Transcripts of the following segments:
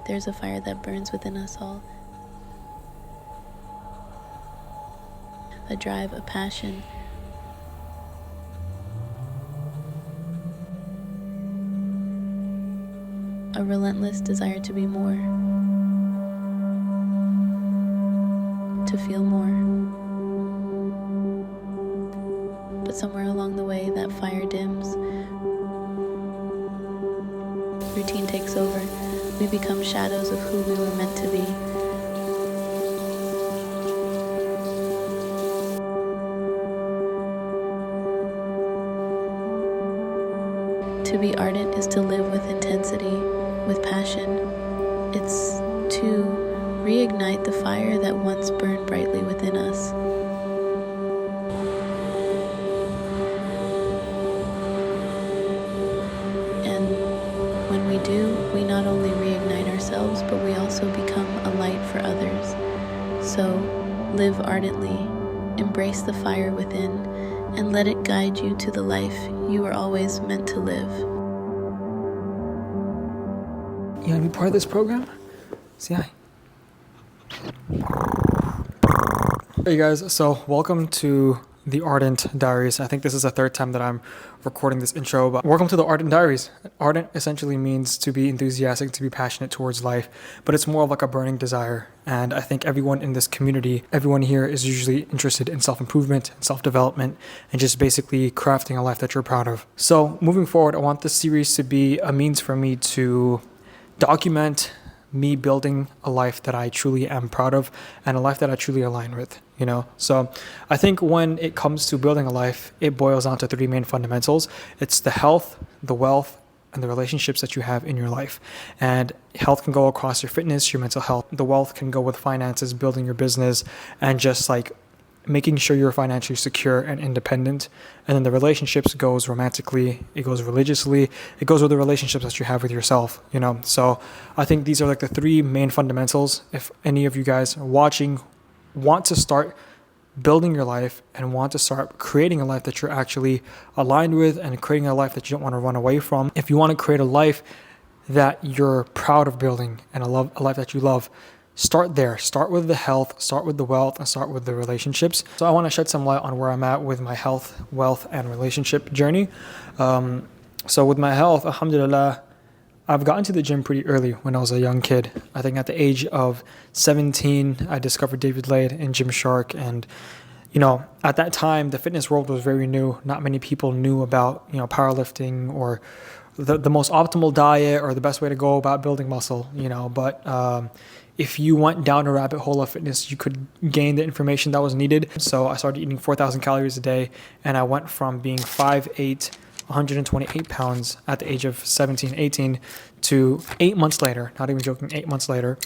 There's a fire that burns within us all. A drive, a passion. A relentless desire to be more. To feel more. But somewhere along the way, that fire dims. Routine takes over. We become shadows of who we were meant to be. To be ardent is to live with intensity, with passion. It's to reignite the fire that once burned brightly within us. And when we do, we not only reignite ourselves, but we also become a light for others. So live ardently, embrace the fire within, and let it guide you to the life you were always meant to live. You want to be part of this program? Say hi. Hey guys, so welcome to the Ardent Diaries. I think this is the third time that I'm recording this intro, but welcome to the Ardent Diaries. Ardent essentially means to be enthusiastic, to be passionate towards life, but it's more of like a burning desire. And I think everyone in this community, everyone here is usually interested in self-improvement, self-development, and just basically crafting a life that you're proud of. So moving forward, I want this series to be a means for me to document me building a life that I truly am proud of and a life that I truly align with, you know? So I think when it comes to building a life, it boils down to three main fundamentals. It's the health, the wealth, and the relationships that you have in your life. And health can go across your fitness, your mental health. The wealth can go with finances, building your business, and just like making sure you're financially secure and independent. And then the relationships goes romantically, it goes religiously, it goes with the relationships that you have with yourself, you know? So I think these are like the three main fundamentals. If any of you guys watching want to start building your life and want to start creating a life that you're actually aligned with and creating a life that you don't want to run away from, if you want to create a life that you're proud of building and a life that you love, start there. Start with the health, start with the wealth, and start with the relationships. So I want to shed some light on where I'm at with my health, wealth, and relationship journey. So with my health, alhamdulillah, I've gotten to the gym pretty early when I was a young kid. I think at the age of 17, I discovered David Lade and Gymshark. And, you know, at that time, the fitness world was very new. Not many people knew about, you know, powerlifting or the most optimal diet or the best way to go about building muscle, you know, but if you went down a rabbit hole of fitness, you could gain the information that was needed. So I started eating 4,000 calories a day, and I went from being 5'8", 128 pounds at the age of 17, 18 to 8 months later, not even joking, 8 months later,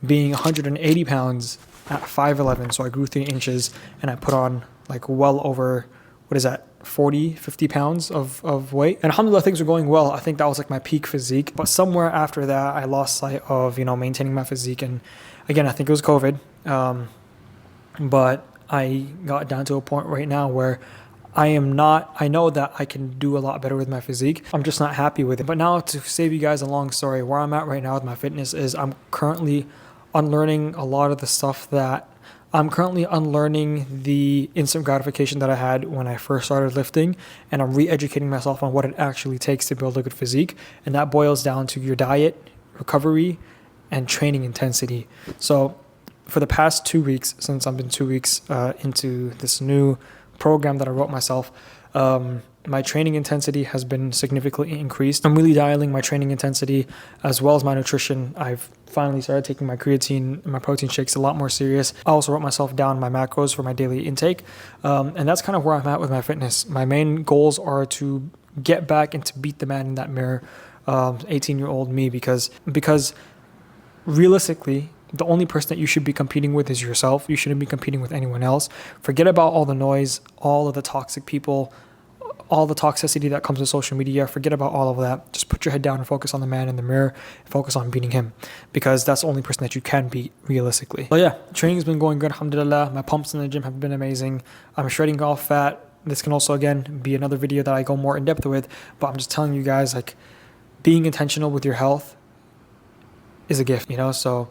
being 180 pounds at 5'11". So I grew 3 inches, and I put on like well over, 50 pounds of weight. And alhamdulillah, things were going well. I think that was like my peak physique. But somewhere after that, I lost sight of, you know, maintaining my physique. And again, I think it was COVID. But I got down to a point right now where I know that I can do a lot better with my physique. I'm just not happy with it. But now, to save you guys a long story, where I'm at right now with my fitness is I'm currently unlearning a lot of the stuff that I'm currently unlearning the instant gratification that I had when I first started lifting, and I'm re-educating myself on what it actually takes to build a good physique. And that boils down to your diet, recovery, and training intensity. So for the past 2 weeks, since I've been 2 weeks into this new program that I wrote myself, my training intensity has been significantly increased. I'm really dialing my training intensity as well as my nutrition. I've finally started taking my creatine and my protein shakes a lot more serious. I also wrote myself down my macros for my daily intake. And that's kind of where I'm at with my fitness. My main goals are to get back and to beat the man in that mirror, 18-year-old me, because realistically, the only person that you should be competing with is yourself. You shouldn't be competing with anyone else. Forget about all the noise, all of the toxic people, all the toxicity that comes with social media. Forget about all of that. Just put your head down and focus on the man in the mirror and focus on beating him, because that's the only person that you can beat realistically. But yeah, training's been going good, alhamdulillah. My pumps in the gym have been amazing. I'm shredding off fat. This can also, again, be another video that I go more in depth with, but I'm just telling you guys, like, being intentional with your health is a gift, you know? So,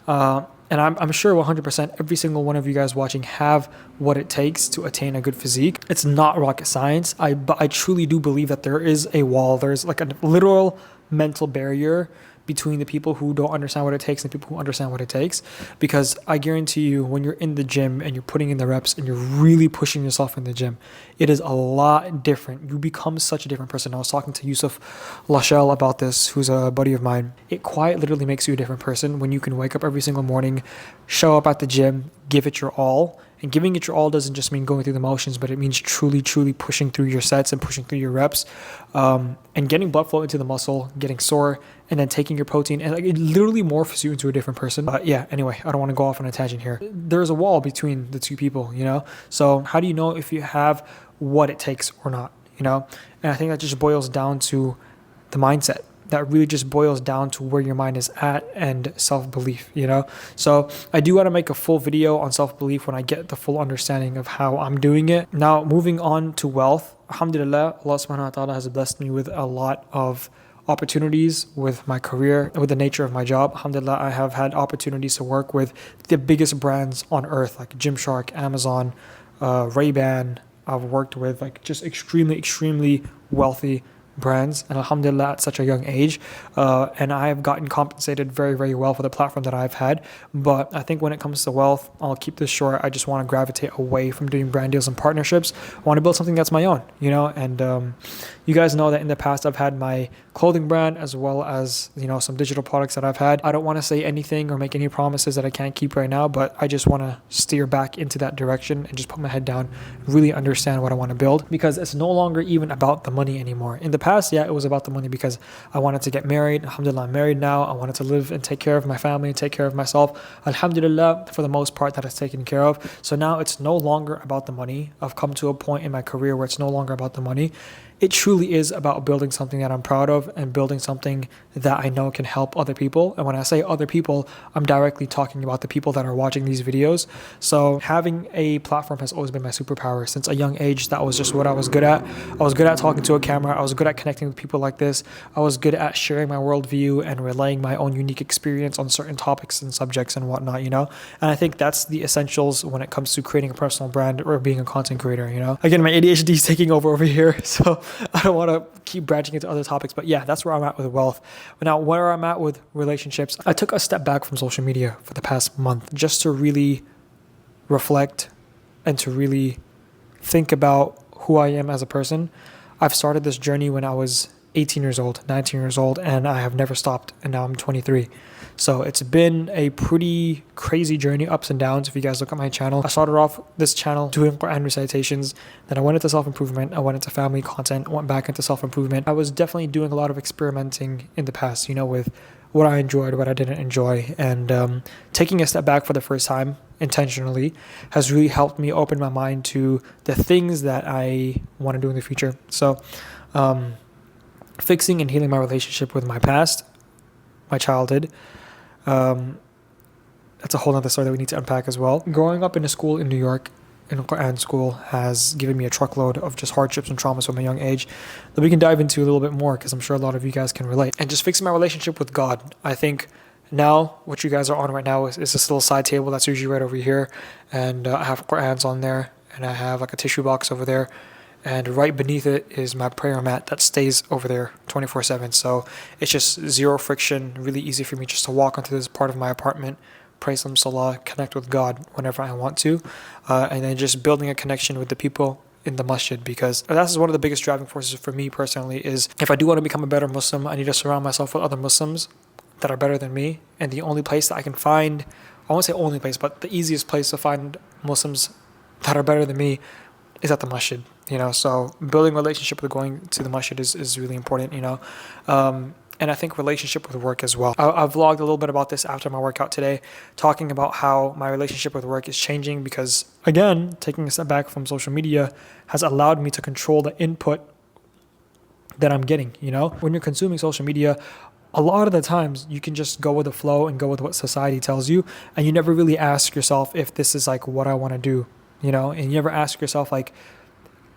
and I'm sure 100% every single one of you guys watching have what it takes to attain a good physique. It's not rocket science. But I truly do believe that there is a wall. There's like a literal mental barrier between the people who don't understand what it takes and people who understand what it takes. Because I guarantee you, when you're in the gym and you're putting in the reps and you're really pushing yourself in the gym, it is a lot different. You become such a different person. I was talking to Yusuf Lachelle about this, who's a buddy of mine. It quite literally makes you a different person when you can wake up every single morning, show up at the gym, give it your all. And giving it your all doesn't just mean going through the motions, but it means truly, truly pushing through your sets and pushing through your reps, and getting blood flow into the muscle, getting sore, and then taking your protein. And like, it literally morphs you into a different person. But yeah, anyway, I don't want to go off on a tangent here. There's a wall between the two people, you know? So how do you know if you have what it takes or not, you know? And I think that just boils down to the mindset. That really just boils down to where your mind is at and self-belief, you know? So I do want to make a full video on self-belief when I get the full understanding of how I'm doing it. Now, moving on to wealth, alhamdulillah, Allah subhanahu wa ta'ala has blessed me with a lot of opportunities with my career, with the nature of my job. Alhamdulillah, I have had opportunities to work with the biggest brands on earth, like Gymshark, Amazon, Ray-Ban. I've worked with like just extremely wealthy brands, and alhamdulillah at such a young age, and I have gotten compensated very well for the platform that I've had. But I think when it comes to wealth, I'll keep this short. I just want to gravitate away from doing brand deals and partnerships. I want to build something that's my own, you know. And you guys know that in the past I've had my clothing brand as well as, you know, some digital products that I've had. I don't want to say anything or make any promises that I can't keep right now, but I just want to steer back into that direction and just put my head down, really understand what I want to build, because it's no longer even about the money anymore. In the past, yeah, it was about the money because I wanted to get married. Alhamdulillah, I'm married now. I wanted to live and take care of my family and take care of myself. Alhamdulillah, for the most part, that is taken care of. So now it's no longer about the money. I've come to a point in my career where it's no longer about the money. It truly is about building something that I'm proud of and building something that I know can help other people. And when I say other people, I'm directly talking about the people that are watching these videos. So having a platform has always been my superpower. Since a young age, that was just what I was good at. I was good at talking to a camera. I was good at connecting with people like this. I was good at sharing my worldview and relaying my own unique experience on certain topics and subjects and whatnot, you know? And I think that's the essentials when it comes to creating a personal brand or being a content creator, you know? Again, my ADHD is taking over here, so I don't want to keep branching into other topics, but yeah, that's where I'm at with wealth. But now where I'm at with relationships, I took a step back from social media for the past month just to really reflect and to really think about who I am as a person. I've started this journey when I was 18 years old, 19 years old, and I have never stopped, and now I'm 23. So it's been a pretty crazy journey, ups and downs. If you guys look at my channel, I started off this channel doing Quran recitations, then I went into self-improvement, I went into family content, went back into self-improvement. I was definitely doing a lot of experimenting in the past, you know, with what I enjoyed, what I didn't enjoy, and taking a step back for the first time intentionally has really helped me open my mind to the things that I want to do in the future. So fixing and healing my relationship with my past, my childhood, that's a whole other story that we need to unpack as well. Growing up in a school in New York, in a Quran school, has given me a truckload of just hardships and traumas from a young age that we can dive into a little bit more, because I'm sure a lot of you guys can relate. And just fixing my relationship with God. I think now what you guys are on right now is this little side table that's usually right over here, and I have Qurans on there, and I have like a tissue box over there, and right beneath it is my prayer mat that stays over there 24/7. So it's just zero friction, really easy for me just to walk onto this part of my apartment, pray some salah, connect with God whenever I want to, and then just building a connection with the people in the masjid, because that's one of the biggest driving forces for me personally. Is if I do want to become a better Muslim, I need to surround myself with other Muslims that are better than me. And the only place that I can find, I won't say only place, but the easiest place to find Muslims that are better than me is at the masjid, you know. So building relationship with going to the masjid is really important, you know. And I think relationship with work as well. I vlogged a little bit about this after my workout today, talking about how my relationship with work is changing because, again, taking a step back from social media has allowed me to control the input that I'm getting, you know. When you're consuming social media, a lot of the times you can just go with the flow and go with what society tells you, and you never really ask yourself if this is like what I want to do, you know. And you never ask yourself like,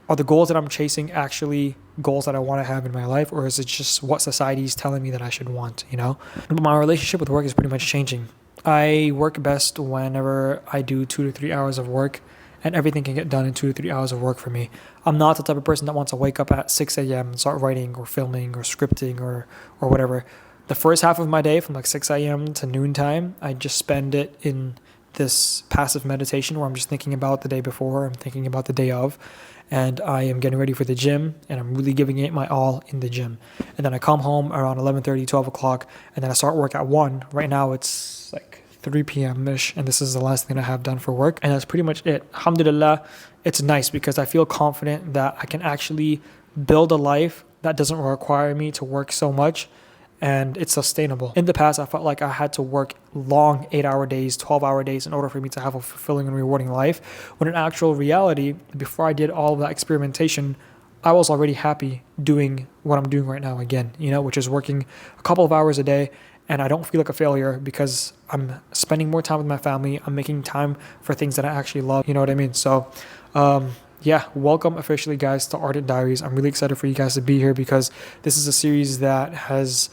are the goals that I'm chasing actually goals that I want to have in my life, or is it just what society is telling me that I should want, you know? But my relationship with work is pretty much changing. I work best whenever I do 2 to 3 hours of work, and everything can get done in 2 to 3 hours of work for me. I'm not the type of person that wants to wake up at 6 a.m. and start writing or filming or scripting or whatever. The first half of my day, from like 6 a.m. to noontime, I just spend it in this passive meditation where I'm just thinking about the day before, I'm thinking about the day of, and I am getting ready for the gym, and I'm really giving it my all in the gym. And then I come home around 11:30, 12 o'clock, and then I start work at 1. Right now it's like 3 p.m.-ish, and this is the last thing I have done for work, and that's pretty much it. Alhamdulillah, it's nice because I feel confident that I can actually build a life that doesn't require me to work so much, and it's sustainable. In the past, I felt like I had to work long 8-hour days, 12-hour days in order for me to have a fulfilling and rewarding life, when in actual reality, before I did all of that experimentation, I was already happy doing what I'm doing right now again, you know, which is working a couple of hours a day, and I don't feel like a failure because I'm spending more time with my family. I'm making time for things that I actually love, you know what I mean? So, yeah, welcome officially, guys, to Ardent Diaries. I'm really excited for you guys to be here because this is a series that has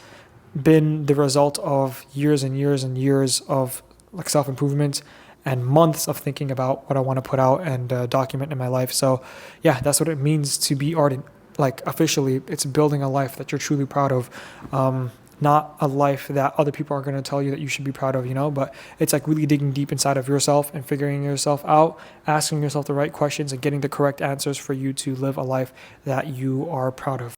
been the result of years and years and years of like self-improvement and months of thinking about what I want to put out and document in my life. So yeah, that's what it means to be ardent. Like officially, it's building a life that you're truly proud of. Not a life that other people are going to tell you that you should be proud of, you know, but it's like really digging deep inside of yourself and figuring yourself out, asking yourself the right questions and getting the correct answers for you to live a life that you are proud of.